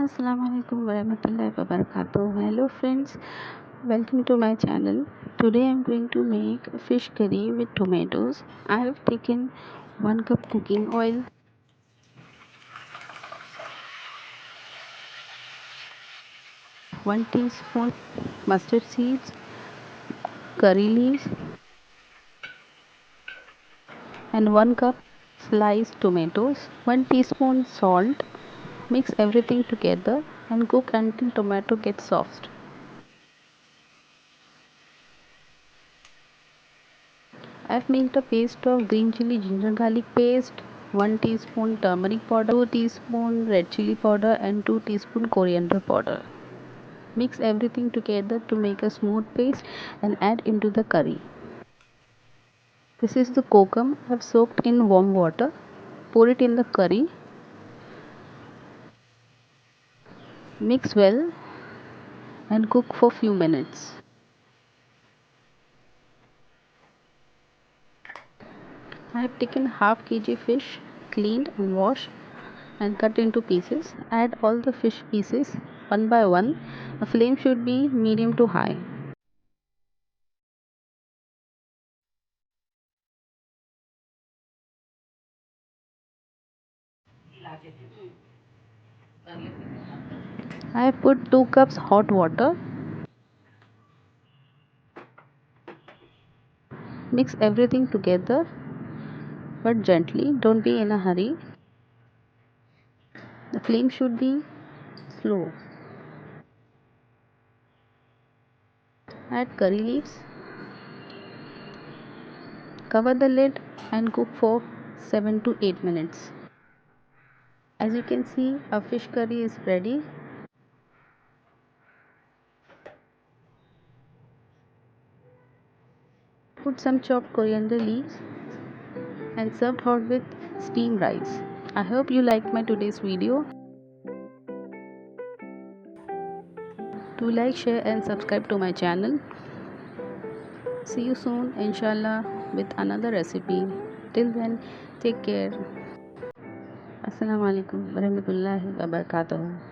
Assalamualaikum warahmatullahi wabarakatuh. Hello friends, welcome to my channel. Today I am going to make fish curry with tomatoes. I have taken 1 cup cooking oil, 1 teaspoon mustard seeds, curry leaves and 1 cup sliced tomatoes, 1 teaspoon salt. Mix everything together and cook until tomato gets soft. I've made a paste of green chili ginger garlic paste, 1 teaspoon turmeric powder, 2 teaspoon red chili powder and 2 teaspoon coriander powder. Mix everything together to make a smooth paste and add into the curry. This is the kokum I've soaked in warm water. Pour it in the curry. Mix well and cook for few minutes. I have taken half kg fish, cleaned and washed and cut into pieces. Add all the fish pieces one by one. The flame should be medium to high. I have put 2 cups hot water. Mix everything together but gently. Don't be in a hurry. The flame should be slow. Add curry leaves. Cover the lid and cook for 7 to 8 minutes. As you can see, our fish curry is ready. Put some chopped coriander leaves and served hot with steamed rice. I hope you liked my today's video. Do like, share and subscribe to my channel. See you soon inshallah with another recipe. Till then, take care. Assalamu alaikum warahmatullahi wabarakatuh.